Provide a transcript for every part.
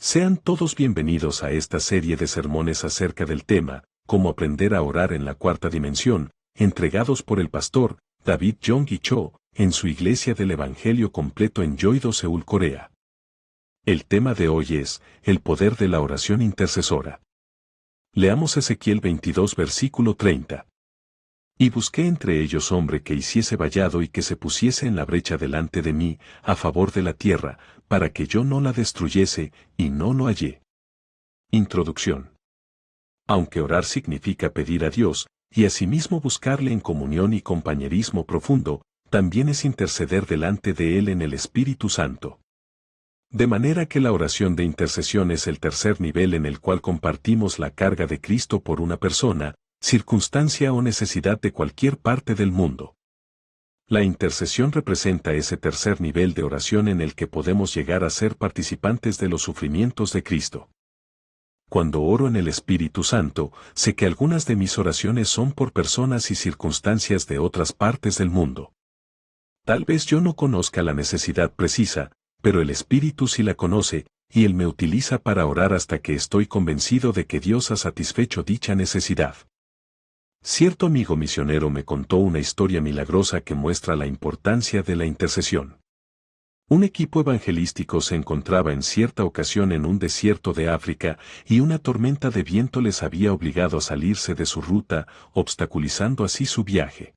Sean todos bienvenidos a esta serie de sermones acerca del tema, Cómo aprender a orar en la cuarta dimensión, entregados por el pastor David Yonggi Cho, en su Iglesia del Evangelio Completo en Yeouido, Seúl, Corea. El tema de hoy es, el poder de la oración intercesora. Leamos Ezequiel 22 versículo 30. Y busqué entre ellos hombre que hiciese vallado y que se pusiese en la brecha delante de mí, a favor de la tierra, para que yo no la destruyese, y no lo hallé. Introducción. Aunque orar significa pedir a Dios, y asimismo buscarle en comunión y compañerismo profundo, también es interceder delante de Él en el Espíritu Santo. De manera que la oración de intercesión es el tercer nivel en el cual compartimos la carga de Cristo por una persona, circunstancia o necesidad de cualquier parte del mundo. La intercesión representa ese tercer nivel de oración en el que podemos llegar a ser participantes de los sufrimientos de Cristo. Cuando oro en el Espíritu Santo, sé que algunas de mis oraciones son por personas y circunstancias de otras partes del mundo. Tal vez yo no conozca la necesidad precisa, pero el Espíritu sí la conoce, y Él me utiliza para orar hasta que estoy convencido de que Dios ha satisfecho dicha necesidad. Cierto amigo misionero me contó una historia milagrosa que muestra la importancia de la intercesión. Un equipo evangelístico se encontraba en cierta ocasión en un desierto de África y una tormenta de viento les había obligado a salirse de su ruta, obstaculizando así su viaje.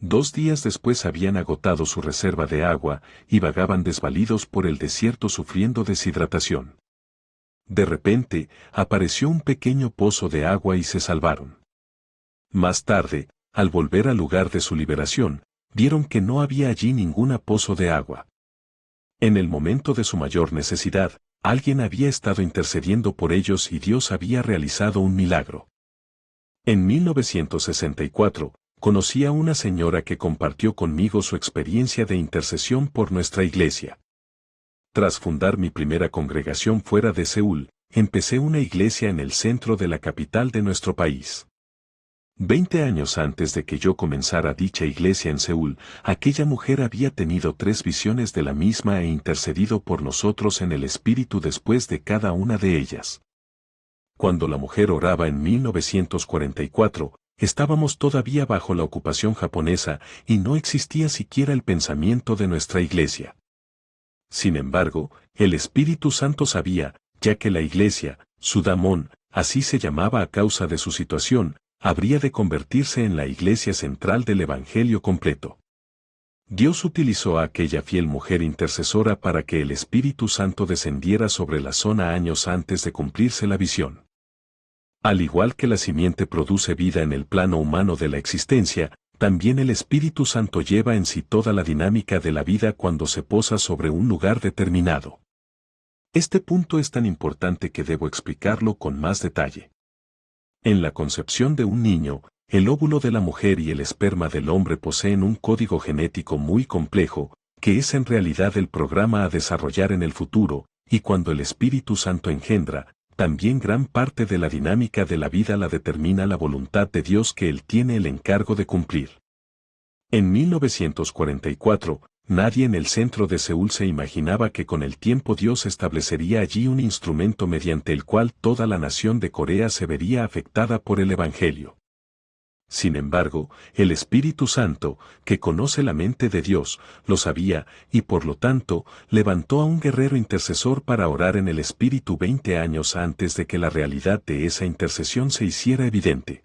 2 días después habían agotado su reserva de agua y vagaban desvalidos por el desierto sufriendo deshidratación. De repente, apareció un pequeño pozo de agua y se salvaron. Más tarde, al volver al lugar de su liberación, vieron que no había allí ningún pozo de agua. En el momento de su mayor necesidad, alguien había estado intercediendo por ellos y Dios había realizado un milagro. En 1964, conocí a una señora que compartió conmigo su experiencia de intercesión por nuestra iglesia. Tras fundar mi primera congregación fuera de Seúl, empecé una iglesia en el centro de la capital de nuestro país. 20 años antes de que yo comenzara dicha iglesia en Seúl, aquella mujer había tenido 3 visiones de la misma e intercedido por nosotros en el Espíritu después de cada una de ellas. Cuando la mujer oraba en 1944, estábamos todavía bajo la ocupación japonesa y no existía siquiera el pensamiento de nuestra iglesia. Sin embargo, el Espíritu Santo sabía, ya que la iglesia, Sudamón, así se llamaba a causa de su situación, habría de convertirse en la iglesia central del Evangelio completo. Dios utilizó a aquella fiel mujer intercesora para que el Espíritu Santo descendiera sobre la zona años antes de cumplirse la visión. Al igual que la simiente produce vida en el plano humano de la existencia, también el Espíritu Santo lleva en sí toda la dinámica de la vida cuando se posa sobre un lugar determinado. Este punto es tan importante que debo explicarlo con más detalle. En la concepción de un niño, el óvulo de la mujer y el esperma del hombre poseen un código genético muy complejo, que es en realidad el programa a desarrollar en el futuro, y cuando el Espíritu Santo engendra, también gran parte de la dinámica de la vida la determina la voluntad de Dios que Él tiene el encargo de cumplir. En 1944, nadie en el centro de Seúl se imaginaba que con el tiempo Dios establecería allí un instrumento mediante el cual toda la nación de Corea se vería afectada por el Evangelio. Sin embargo, el Espíritu Santo, que conoce la mente de Dios, lo sabía, y por lo tanto, levantó a un guerrero intercesor para orar en el Espíritu 20 años antes de que la realidad de esa intercesión se hiciera evidente.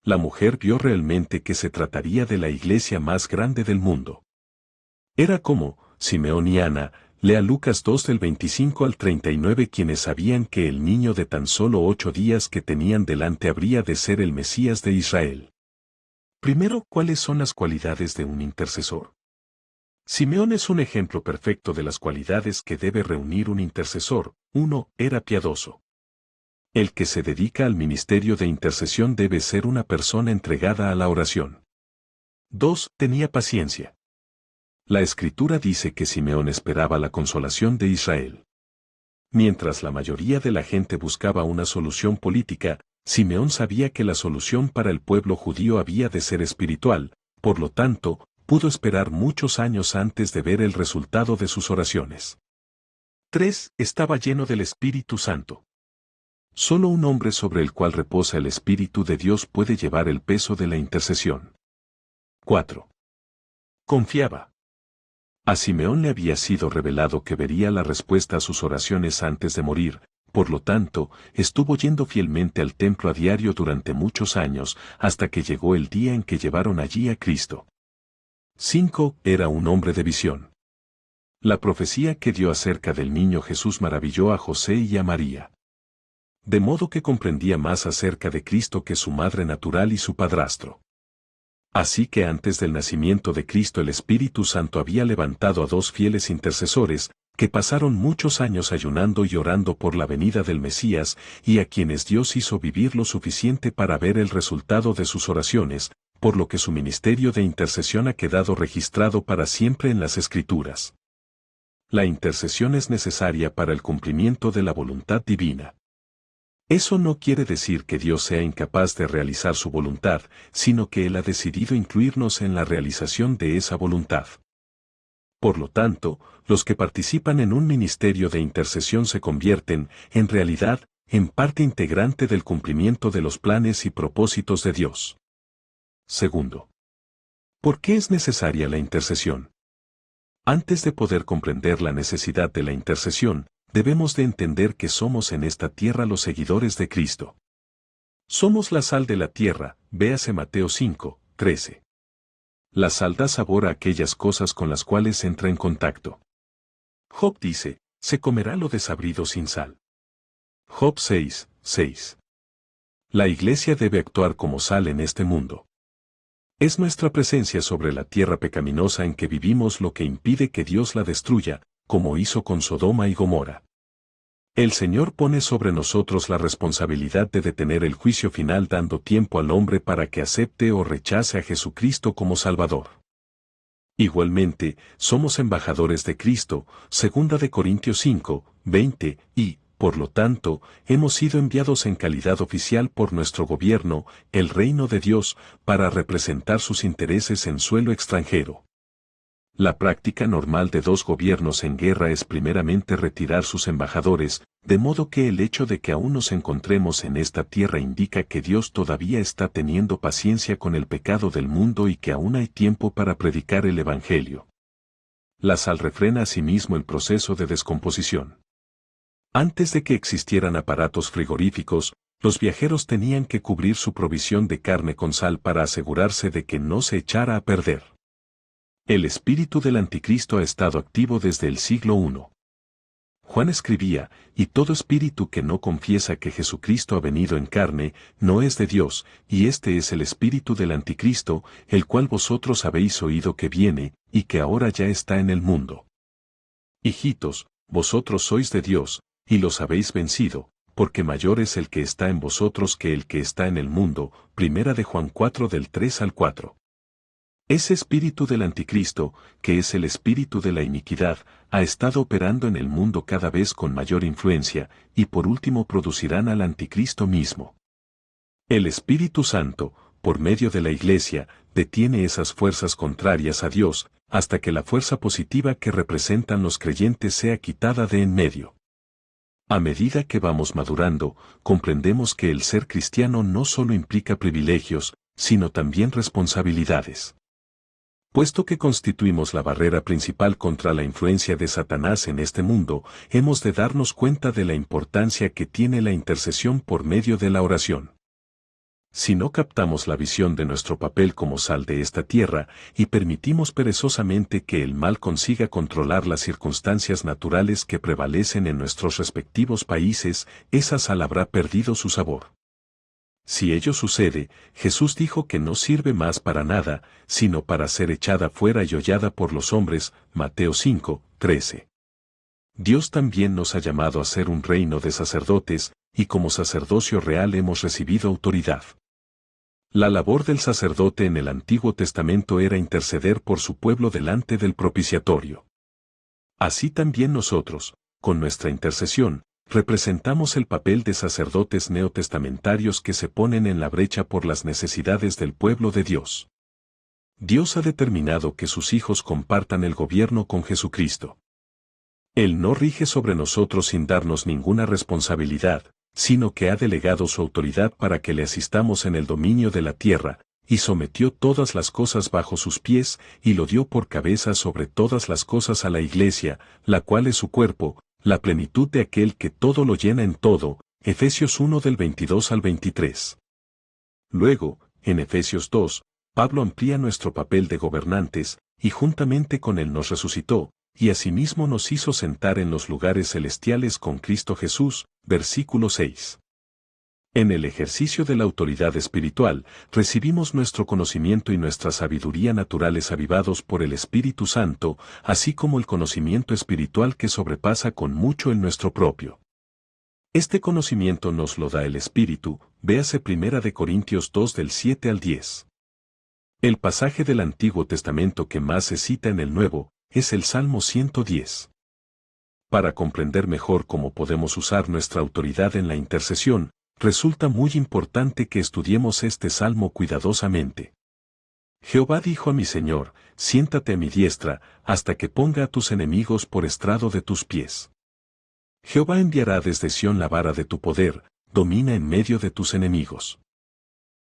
La mujer vio realmente que se trataría de la iglesia más grande del mundo. Era como, Simeón y Ana, lea Lucas 2 del 25 al 39, quienes sabían que el niño de tan solo 8 días que tenían delante habría de ser el Mesías de Israel. Primero, ¿cuáles son las cualidades de un intercesor? Simeón es un ejemplo perfecto de las cualidades que debe reunir un intercesor. 1. Era piadoso. El que se dedica al ministerio de intercesión debe ser una persona entregada a la oración. 2. Tenía paciencia. La Escritura dice que Simeón esperaba la consolación de Israel. Mientras la mayoría de la gente buscaba una solución política, Simeón sabía que la solución para el pueblo judío había de ser espiritual, por lo tanto, pudo esperar muchos años antes de ver el resultado de sus oraciones. 3. Estaba lleno del Espíritu Santo. Solo un hombre sobre el cual reposa el Espíritu de Dios puede llevar el peso de la intercesión. 4. Confiaba. A Simeón le había sido revelado que vería la respuesta a sus oraciones antes de morir, por lo tanto, estuvo yendo fielmente al templo a diario durante muchos años, hasta que llegó el día en que llevaron allí a Cristo. 5. Era un hombre de visión. La profecía que dio acerca del niño Jesús maravilló a José y a María. De modo que comprendía más acerca de Cristo que su madre natural y su padrastro. Así que antes del nacimiento de Cristo el Espíritu Santo había levantado a 2 fieles intercesores, que pasaron muchos años ayunando y orando por la venida del Mesías, y a quienes Dios hizo vivir lo suficiente para ver el resultado de sus oraciones, por lo que su ministerio de intercesión ha quedado registrado para siempre en las Escrituras. La intercesión es necesaria para el cumplimiento de la voluntad divina. Eso no quiere decir que Dios sea incapaz de realizar su voluntad, sino que Él ha decidido incluirnos en la realización de esa voluntad. Por lo tanto, los que participan en un ministerio de intercesión se convierten, en realidad, en parte integrante del cumplimiento de los planes y propósitos de Dios. Segundo, ¿por qué es necesaria la intercesión? Antes de poder comprender la necesidad de la intercesión, debemos de entender que somos en esta tierra los seguidores de Cristo. Somos la sal de la tierra, véase Mateo 5, 13. La sal da sabor a aquellas cosas con las cuales entra en contacto. Job dice, se comerá lo desabrido sin sal. Job 6, 6. La Iglesia debe actuar como sal en este mundo. Es nuestra presencia sobre la tierra pecaminosa en que vivimos lo que impide que Dios la destruya, como hizo con Sodoma y Gomorra. El Señor pone sobre nosotros la responsabilidad de detener el juicio final dando tiempo al hombre para que acepte o rechace a Jesucristo como Salvador. Igualmente, somos embajadores de Cristo, 2 Corintios 5, 20, y, por lo tanto, hemos sido enviados en calidad oficial por nuestro gobierno, el reino de Dios, para representar sus intereses en suelo extranjero. La práctica normal de 2 gobiernos en guerra es primeramente retirar sus embajadores, de modo que el hecho de que aún nos encontremos en esta tierra indica que Dios todavía está teniendo paciencia con el pecado del mundo y que aún hay tiempo para predicar el Evangelio. La sal refrena asimismo el proceso de descomposición. Antes de que existieran aparatos frigoríficos, los viajeros tenían que cubrir su provisión de carne con sal para asegurarse de que no se echara a perder. El espíritu del anticristo ha estado activo desde el siglo I. Juan escribía, y todo espíritu que no confiesa que Jesucristo ha venido en carne, no es de Dios, y este es el espíritu del anticristo, el cual vosotros habéis oído que viene, y que ahora ya está en el mundo. Hijitos, vosotros sois de Dios, y los habéis vencido, porque mayor es el que está en vosotros que el que está en el mundo. 1 Juan 4 del 3 al 4. Ese espíritu del anticristo, que es el espíritu de la iniquidad, ha estado operando en el mundo cada vez con mayor influencia, y por último producirán al anticristo mismo. El Espíritu Santo, por medio de la Iglesia, detiene esas fuerzas contrarias a Dios, hasta que la fuerza positiva que representan los creyentes sea quitada de en medio. A medida que vamos madurando, comprendemos que el ser cristiano no solo implica privilegios, sino también responsabilidades. Puesto que constituimos la barrera principal contra la influencia de Satanás en este mundo, hemos de darnos cuenta de la importancia que tiene la intercesión por medio de la oración. Si no captamos la visión de nuestro papel como sal de esta tierra, y permitimos perezosamente que el mal consiga controlar las circunstancias naturales que prevalecen en nuestros respectivos países, esa sal habrá perdido su sabor. Si ello sucede, Jesús dijo que no sirve más para nada, sino para ser echada fuera y hollada por los hombres, Mateo 5, 13. Dios también nos ha llamado a ser un reino de sacerdotes, y como sacerdocio real hemos recibido autoridad. La labor del sacerdote en el Antiguo Testamento era interceder por su pueblo delante del propiciatorio. Así también nosotros, con nuestra intercesión, representamos el papel de sacerdotes neotestamentarios que se ponen en la brecha por las necesidades del pueblo de Dios. Dios ha determinado que sus hijos compartan el gobierno con Jesucristo. Él no rige sobre nosotros sin darnos ninguna responsabilidad, sino que ha delegado su autoridad para que le asistamos en el dominio de la tierra, y sometió todas las cosas bajo sus pies, y lo dio por cabeza sobre todas las cosas a la Iglesia, la cual es su cuerpo, la plenitud de aquel que todo lo llena en todo. Efesios 1 del 22 al 23. Luego, en Efesios 2, Pablo amplía nuestro papel de gobernantes, y juntamente con él nos resucitó, y asimismo nos hizo sentar en los lugares celestiales con Cristo Jesús. Versículo 6. En el ejercicio de la autoridad espiritual, recibimos nuestro conocimiento y nuestra sabiduría naturales avivados por el Espíritu Santo, así como el conocimiento espiritual que sobrepasa con mucho el nuestro propio. Este conocimiento nos lo da el Espíritu, véase 1 Corintios 2 del 7 al 10. El pasaje del Antiguo Testamento que más se cita en el Nuevo, es el Salmo 110. Para comprender mejor cómo podemos usar nuestra autoridad en la intercesión, resulta muy importante que estudiemos este salmo cuidadosamente. Jehová dijo a mi Señor, siéntate a mi diestra, hasta que ponga a tus enemigos por estrado de tus pies. Jehová enviará desde Sión la vara de tu poder, domina en medio de tus enemigos.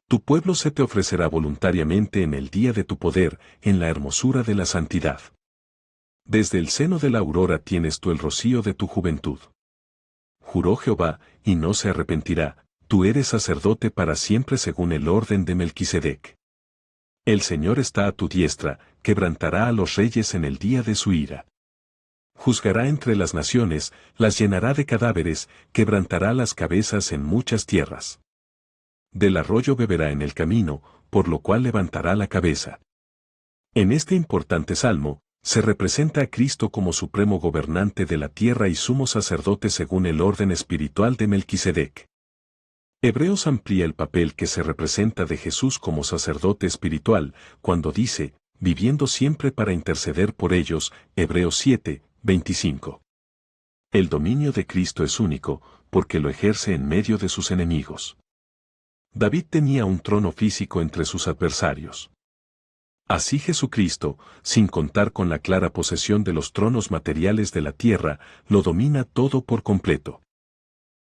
Tu pueblo se te ofrecerá voluntariamente en el día de tu poder, en la hermosura de la santidad. Desde el seno de la aurora tienes tú el rocío de tu juventud. Juró Jehová, y no se arrepentirá, tú eres sacerdote para siempre según el orden de Melquisedec. El Señor está a tu diestra, quebrantará a los reyes en el día de su ira. Juzgará entre las naciones, las llenará de cadáveres, quebrantará las cabezas en muchas tierras. Del arroyo beberá en el camino, por lo cual levantará la cabeza. En este importante salmo, se representa a Cristo como supremo gobernante de la tierra y sumo sacerdote según el orden espiritual de Melquisedec. Hebreos amplía el papel que se representa de Jesús como sacerdote espiritual, cuando dice, viviendo siempre para interceder por ellos, Hebreos 7, 25. El dominio de Cristo es único, porque lo ejerce en medio de sus enemigos. David tenía un trono físico entre sus adversarios. Así Jesucristo, sin contar con la clara posesión de los tronos materiales de la tierra, lo domina todo por completo.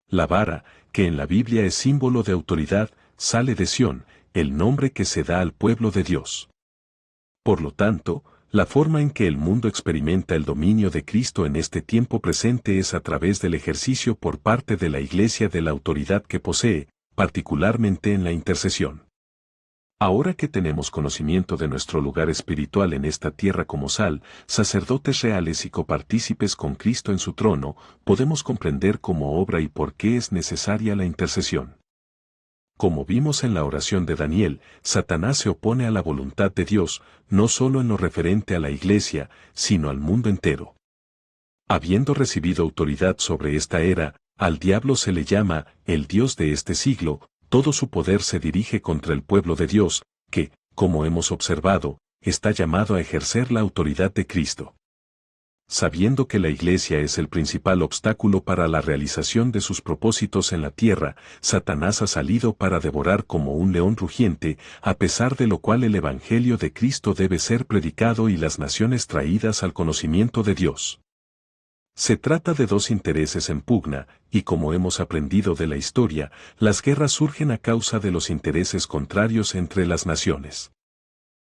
La vara, que en la Biblia es símbolo de autoridad, sale de Sión, el nombre que se da al pueblo de Dios. Por lo tanto, la forma en que el mundo experimenta el dominio de Cristo en este tiempo presente es a través del ejercicio por parte de la Iglesia de la autoridad que posee, particularmente en la intercesión. Ahora que tenemos conocimiento de nuestro lugar espiritual en esta tierra como sal, sacerdotes reales y copartícipes con Cristo en su trono, podemos comprender cómo obra y por qué es necesaria la intercesión. Como vimos en la oración de Daniel, Satanás se opone a la voluntad de Dios, no solo en lo referente a la Iglesia, sino al mundo entero. Habiendo recibido autoridad sobre esta era, al diablo se le llama el Dios de este siglo. Todo su poder se dirige contra el pueblo de Dios, que, como hemos observado, está llamado a ejercer la autoridad de Cristo. Sabiendo que la Iglesia es el principal obstáculo para la realización de sus propósitos en la tierra, Satanás ha salido para devorar como un león rugiente, a pesar de lo cual el Evangelio de Cristo debe ser predicado y las naciones traídas al conocimiento de Dios. Se trata de dos intereses en pugna, y como hemos aprendido de la historia, las guerras surgen a causa de los intereses contrarios entre las naciones.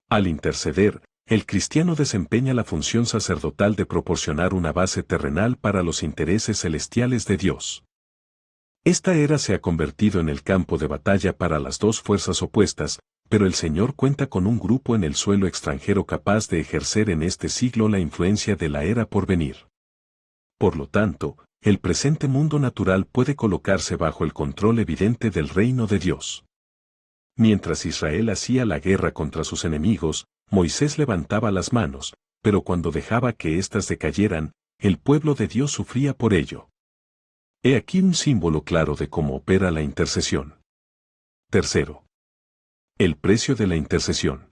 Al interceder, el cristiano desempeña la función sacerdotal de proporcionar una base terrenal para los intereses celestiales de Dios. Esta era se ha convertido en el campo de batalla para las dos fuerzas opuestas, pero el Señor cuenta con un grupo en el suelo extranjero capaz de ejercer en este siglo la influencia de la era por venir. Por lo tanto, el presente mundo natural puede colocarse bajo el control evidente del reino de Dios. Mientras Israel hacía la guerra contra sus enemigos, Moisés levantaba las manos, pero cuando dejaba que éstas decayeran, el pueblo de Dios sufría por ello. He aquí un símbolo claro de cómo opera la intercesión. Tercero. El precio de la intercesión.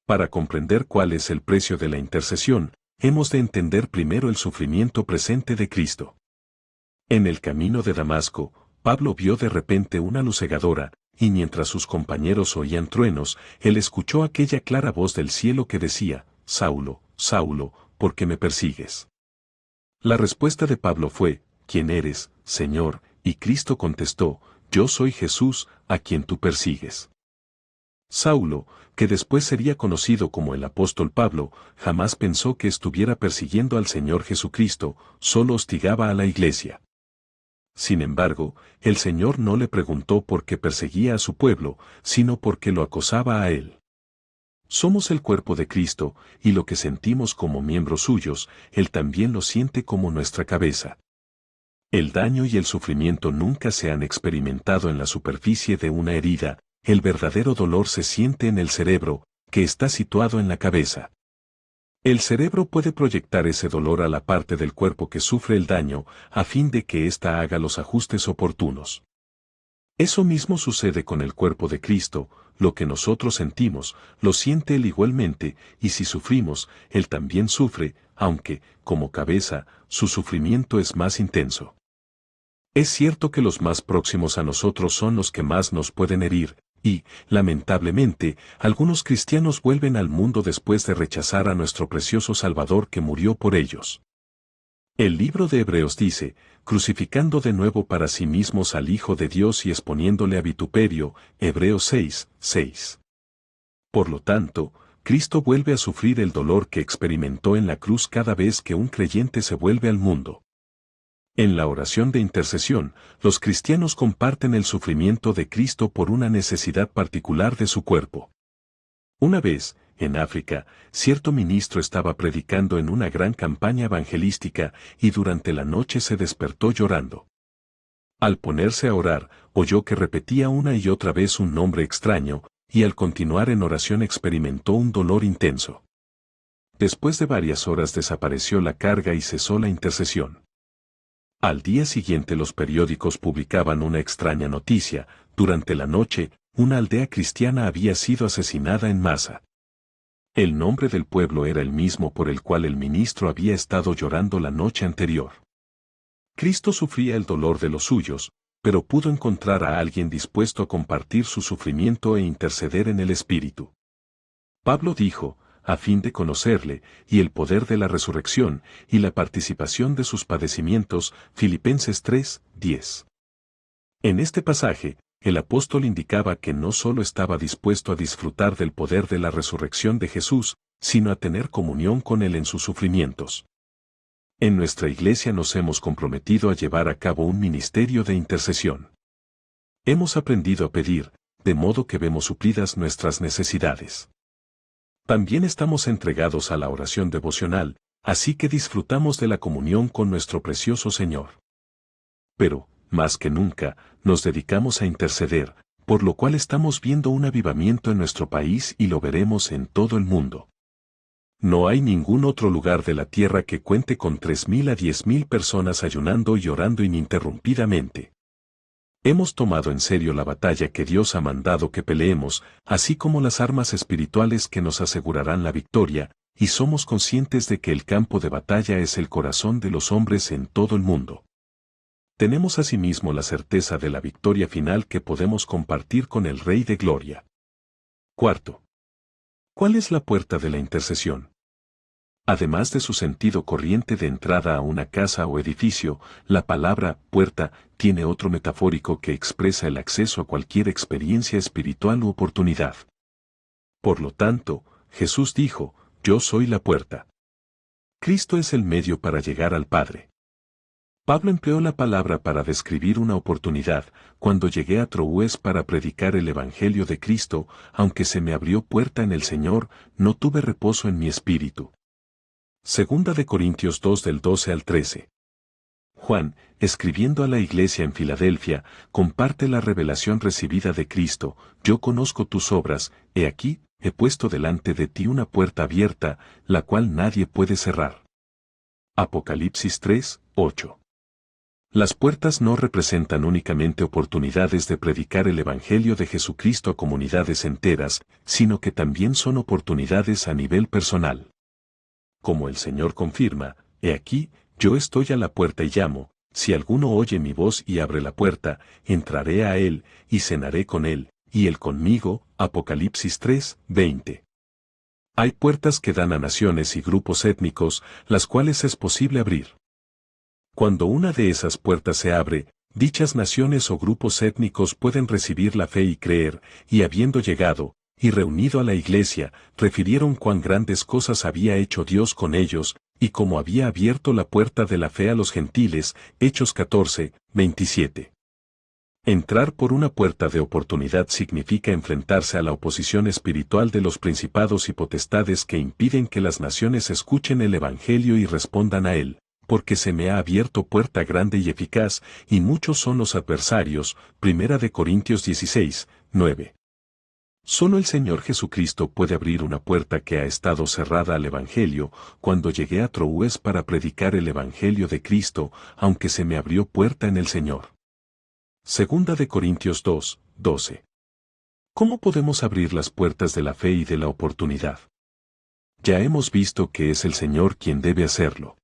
Para comprender cuál es el precio de la intercesión, hemos de entender primero el sufrimiento presente de Cristo. En el camino de Damasco, Pablo vio de repente una luz cegadora, y mientras sus compañeros oían truenos, él escuchó aquella clara voz del cielo que decía, Saulo, Saulo, ¿por qué me persigues? La respuesta de Pablo fue, ¿quién eres, Señor? Y Cristo contestó, yo soy Jesús, a quien tú persigues. Saulo, que después sería conocido como el apóstol Pablo, jamás pensó que estuviera persiguiendo al Señor Jesucristo, solo hostigaba a la iglesia. Sin embargo, el Señor no le preguntó por qué perseguía a su pueblo, sino porque lo acosaba a él. Somos el cuerpo de Cristo, y lo que sentimos como miembros suyos, Él también lo siente como nuestra cabeza. El daño y el sufrimiento nunca se han experimentado en la superficie de una herida, el verdadero dolor se siente en el cerebro, que está situado en la cabeza. El cerebro puede proyectar ese dolor a la parte del cuerpo que sufre el daño, a fin de que ésta haga los ajustes oportunos. Eso mismo sucede con el cuerpo de Cristo, lo que nosotros sentimos, lo siente Él igualmente, y si sufrimos, Él también sufre, aunque, como cabeza, su sufrimiento es más intenso. Es cierto que los más próximos a nosotros son los que más nos pueden herir, y, lamentablemente, algunos cristianos vuelven al mundo después de rechazar a nuestro precioso Salvador que murió por ellos. El libro de Hebreos dice, crucificando de nuevo para sí mismos al Hijo de Dios y exponiéndole a vituperio, Hebreos 6, 6. Por lo tanto, Cristo vuelve a sufrir el dolor que experimentó en la cruz cada vez que un creyente se vuelve al mundo. En la oración de intercesión, los cristianos comparten el sufrimiento de Cristo por una necesidad particular de su cuerpo. Una vez, en África, cierto ministro estaba predicando en una gran campaña evangelística y durante la noche se despertó llorando. Al ponerse a orar, oyó que repetía una y otra vez un nombre extraño, y al continuar en oración experimentó un dolor intenso. Después de varias horas desapareció la carga y cesó la intercesión. Al día siguiente los periódicos publicaban una extraña noticia: durante la noche, una aldea cristiana había sido asesinada en masa. El nombre del pueblo era el mismo por el cual el ministro había estado llorando la noche anterior. Cristo sufría el dolor de los suyos, pero pudo encontrar a alguien dispuesto a compartir su sufrimiento e interceder en el Espíritu. Pablo dijo, a fin de conocerle, y el poder de la resurrección, y la participación de sus padecimientos, Filipenses 3, 10. En este pasaje, el apóstol indicaba que no solo estaba dispuesto a disfrutar del poder de la resurrección de Jesús, sino a tener comunión con Él en sus sufrimientos. En nuestra iglesia nos hemos comprometido a llevar a cabo un ministerio de intercesión. Hemos aprendido a pedir, de modo que vemos suplidas nuestras necesidades. También estamos entregados a la oración devocional, así que disfrutamos de la comunión con nuestro precioso Señor. Pero, más que nunca, nos dedicamos a interceder, por lo cual estamos viendo un avivamiento en nuestro país y lo veremos en todo el mundo. No hay ningún otro lugar de la tierra que cuente con 3.000 a 10.000 personas ayunando y orando ininterrumpidamente. Hemos tomado en serio la batalla que Dios ha mandado que peleemos, así como las armas espirituales que nos asegurarán la victoria, y somos conscientes de que el campo de batalla es el corazón de los hombres en todo el mundo. Tenemos asimismo la certeza de la victoria final que podemos compartir con el Rey de Gloria. Cuarto. ¿Cuál es la puerta de la intercesión? Además de su sentido corriente de entrada a una casa o edificio, la palabra puerta tiene otro metafórico que expresa el acceso a cualquier experiencia espiritual u oportunidad. Por lo tanto, Jesús dijo, yo soy la puerta. Cristo es el medio para llegar al Padre. Pablo empleó la palabra para describir una oportunidad: cuando llegué a Troas para predicar el Evangelio de Cristo, aunque se me abrió puerta en el Señor, no tuve reposo en mi espíritu. Segunda de Corintios 2 del 12 al 13. Juan, escribiendo a la iglesia en Filadelfia, comparte la revelación recibida de Cristo: yo conozco tus obras, he aquí, he puesto delante de ti una puerta abierta, la cual nadie puede cerrar. Apocalipsis 3, 8. Las puertas no representan únicamente oportunidades de predicar el Evangelio de Jesucristo a comunidades enteras, sino que también son oportunidades a nivel personal. Como el Señor confirma, he aquí, yo estoy a la puerta y llamo: si alguno oye mi voz y abre la puerta, entraré a él, y cenaré con él, y él conmigo. Apocalipsis 3, 20. Hay puertas que dan a naciones y grupos étnicos, las cuales es posible abrir. Cuando una de esas puertas se abre, dichas naciones o grupos étnicos pueden recibir la fe y creer, y habiendo llegado, y reunido a la iglesia, refirieron cuán grandes cosas había hecho Dios con ellos, y cómo había abierto la puerta de la fe a los gentiles, Hechos 14, 27. Entrar por una puerta de oportunidad significa enfrentarse a la oposición espiritual de los principados y potestades que impiden que las naciones escuchen el Evangelio y respondan a él, porque se me ha abierto puerta grande y eficaz, y muchos son los adversarios, 1 Corintios 16, 9. Solo el Señor Jesucristo puede abrir una puerta que ha estado cerrada al Evangelio. Cuando llegué a Troas para predicar el Evangelio de Cristo, aunque se me abrió puerta en el Señor. 2 Corintios 2, 12. ¿Cómo podemos abrir las puertas de la fe y de la oportunidad? Ya hemos visto que es el Señor quien debe hacerlo.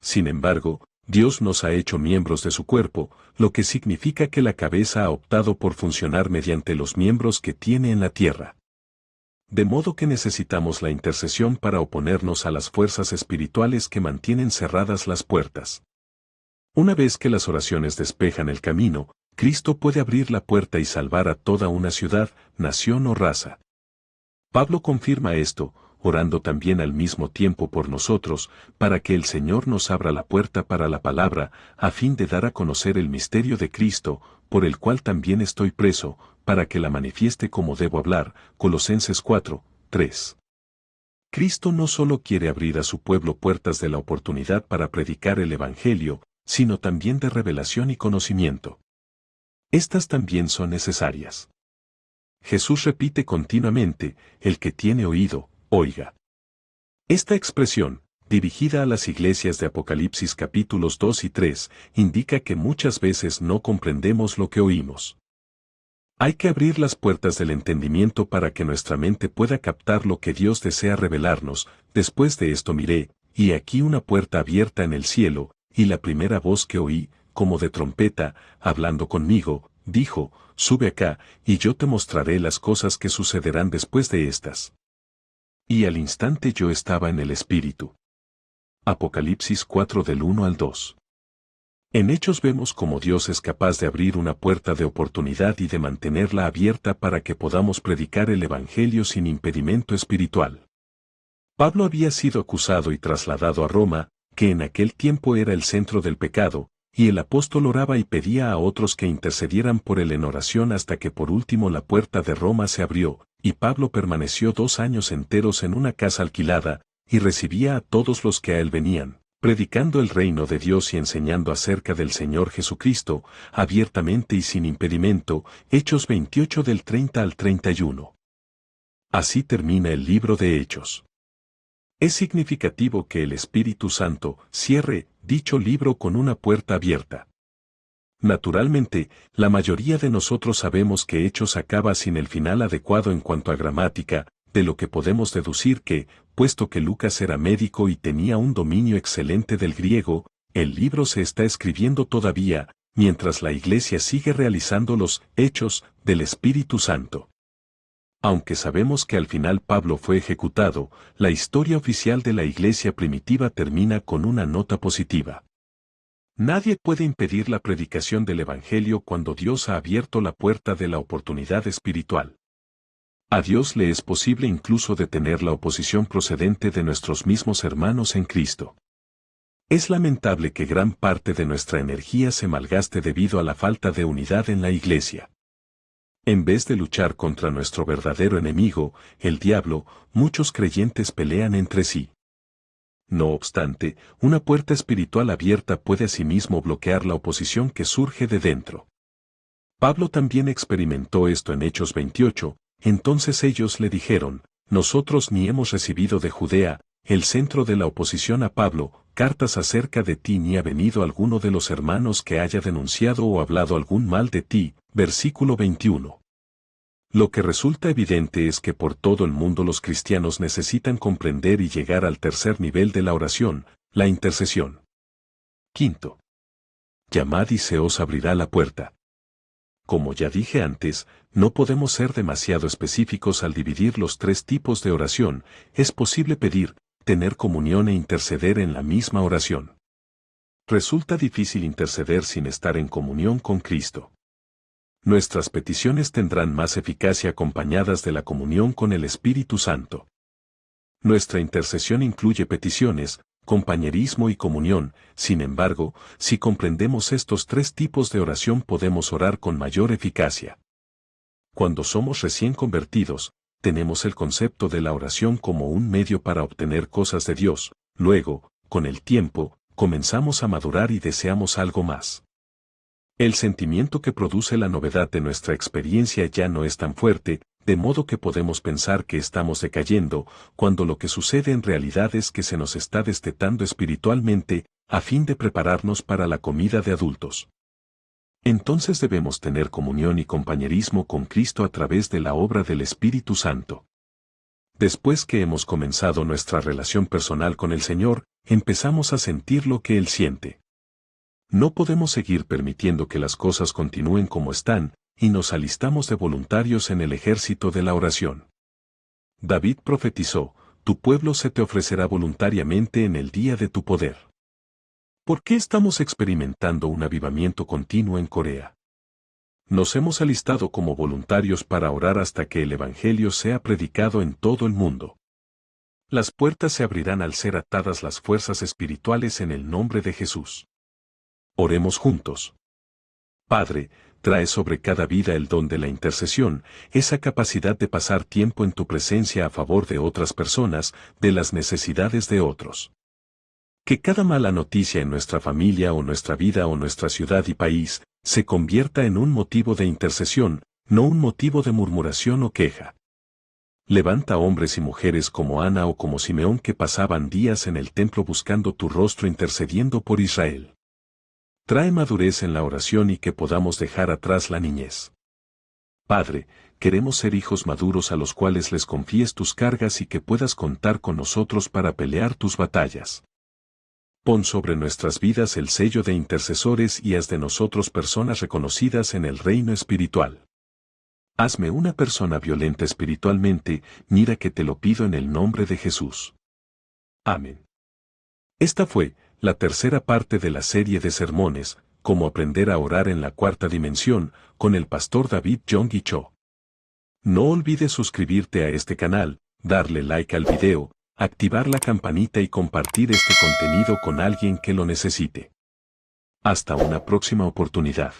Sin embargo, Dios nos ha hecho miembros de su cuerpo, lo que significa que la cabeza ha optado por funcionar mediante los miembros que tiene en la tierra. De modo que necesitamos la intercesión para oponernos a las fuerzas espirituales que mantienen cerradas las puertas. Una vez que las oraciones despejan el camino, Cristo puede abrir la puerta y salvar a toda una ciudad, nación o raza. Pablo confirma esto, orando también al mismo tiempo por nosotros, para que el Señor nos abra la puerta para la palabra, a fin de dar a conocer el misterio de Cristo, por el cual también estoy preso, para que la manifieste como debo hablar. Colosenses 4, 3. Cristo no solo quiere abrir a su pueblo puertas de la oportunidad para predicar el Evangelio, sino también de revelación y conocimiento. Estas también son necesarias. Jesús repite continuamente, el que tiene oído, oiga. Esta expresión, dirigida a las iglesias de Apocalipsis capítulos 2 y 3, indica que muchas veces no comprendemos lo que oímos. Hay que abrir las puertas del entendimiento para que nuestra mente pueda captar lo que Dios desea revelarnos. Después de esto miré, y aquí una puerta abierta en el cielo, y la primera voz que oí, como de trompeta, hablando conmigo, dijo, sube acá, y yo te mostraré las cosas que sucederán después de estas. Y al instante yo estaba en el Espíritu. Apocalipsis 4 del 1 al 2. En Hechos vemos cómo Dios es capaz de abrir una puerta de oportunidad y de mantenerla abierta para que podamos predicar el Evangelio sin impedimento espiritual. Pablo había sido acusado y trasladado a Roma, que en aquel tiempo era el centro del pecado, y el apóstol oraba y pedía a otros que intercedieran por él en oración hasta que por último la puerta de Roma se abrió, y Pablo permaneció 2 años enteros en una casa alquilada, y recibía a todos los que a él venían, predicando el reino de Dios y enseñando acerca del Señor Jesucristo, abiertamente y sin impedimento. Hechos 28 del 30 al 31. Así termina el libro de Hechos. Es significativo que el Espíritu Santo cierre dicho libro con una puerta abierta. Naturalmente, la mayoría de nosotros sabemos que Hechos acaba sin el final adecuado en cuanto a gramática, de lo que podemos deducir que, puesto que Lucas era médico y tenía un dominio excelente del griego, el libro se está escribiendo todavía, mientras la Iglesia sigue realizando los hechos del Espíritu Santo. Aunque sabemos que al final Pablo fue ejecutado, la historia oficial de la Iglesia primitiva termina con una nota positiva. Nadie puede impedir la predicación del Evangelio cuando Dios ha abierto la puerta de la oportunidad espiritual. A Dios le es posible incluso detener la oposición procedente de nuestros mismos hermanos en Cristo. Es lamentable que gran parte de nuestra energía se malgaste debido a la falta de unidad en la Iglesia. En vez de luchar contra nuestro verdadero enemigo, el diablo, muchos creyentes pelean entre sí. No obstante, una puerta espiritual abierta puede asimismo bloquear la oposición que surge de dentro. Pablo también experimentó esto en Hechos 28, entonces ellos le dijeron, nosotros ni hemos recibido de Judea, el centro de la oposición a Pablo, cartas acerca de ti ni ha venido alguno de los hermanos que haya denunciado o hablado algún mal de ti. Versículo 21. Lo que resulta evidente es que por todo el mundo los cristianos necesitan comprender y llegar al tercer nivel de la oración, la intercesión. Quinto. Llamad y se os abrirá la puerta. Como ya dije antes, no podemos ser demasiado específicos al dividir los 3 tipos de oración. Es posible pedir, tener comunión e interceder en la misma oración. Resulta difícil interceder sin estar en comunión con Cristo. Nuestras peticiones tendrán más eficacia acompañadas de la comunión con el Espíritu Santo. Nuestra intercesión incluye peticiones, compañerismo y comunión. Sin embargo, si comprendemos estos tres tipos de oración podemos orar con mayor eficacia. Cuando somos recién convertidos, tenemos el concepto de la oración como un medio para obtener cosas de Dios. Luego, con el tiempo, comenzamos a madurar y deseamos algo más. El sentimiento que produce la novedad de nuestra experiencia ya no es tan fuerte, de modo que podemos pensar que estamos decayendo, cuando lo que sucede en realidad es que se nos está destetando espiritualmente, a fin de prepararnos para la comida de adultos. Entonces debemos tener comunión y compañerismo con Cristo a través de la obra del Espíritu Santo. Después que hemos comenzado nuestra relación personal con el Señor, empezamos a sentir lo que Él siente. No podemos seguir permitiendo que las cosas continúen como están, y nos alistamos de voluntarios en el ejército de la oración. David profetizó, tu pueblo se te ofrecerá voluntariamente en el día de tu poder. ¿Por qué estamos experimentando un avivamiento continuo en Corea? Nos hemos alistado como voluntarios para orar hasta que el Evangelio sea predicado en todo el mundo. Las puertas se abrirán al ser atadas las fuerzas espirituales en el nombre de Jesús. Oremos juntos. Padre, trae sobre cada vida el don de la intercesión, esa capacidad de pasar tiempo en tu presencia a favor de otras personas, de las necesidades de otros. Que cada mala noticia en nuestra familia o nuestra vida o nuestra ciudad y país se convierta en un motivo de intercesión, no un motivo de murmuración o queja. Levanta hombres y mujeres como Ana o como Simeón que pasaban días en el templo buscando tu rostro intercediendo por Israel. Trae madurez en la oración y que podamos dejar atrás la niñez. Padre, queremos ser hijos maduros a los cuales les confíes tus cargas y que puedas contar con nosotros para pelear tus batallas. Pon sobre nuestras vidas el sello de intercesores y haz de nosotros personas reconocidas en el reino espiritual. Hazme una persona violenta espiritualmente, mira que te lo pido en el nombre de Jesús. Amén. Esta fue la tercera parte de la serie de sermones, Cómo aprender a orar en la cuarta dimensión, con el pastor David Yonggi Cho. No olvides suscribirte a este canal, darle like al video, activar la campanita y compartir este contenido con alguien que lo necesite. Hasta una próxima oportunidad.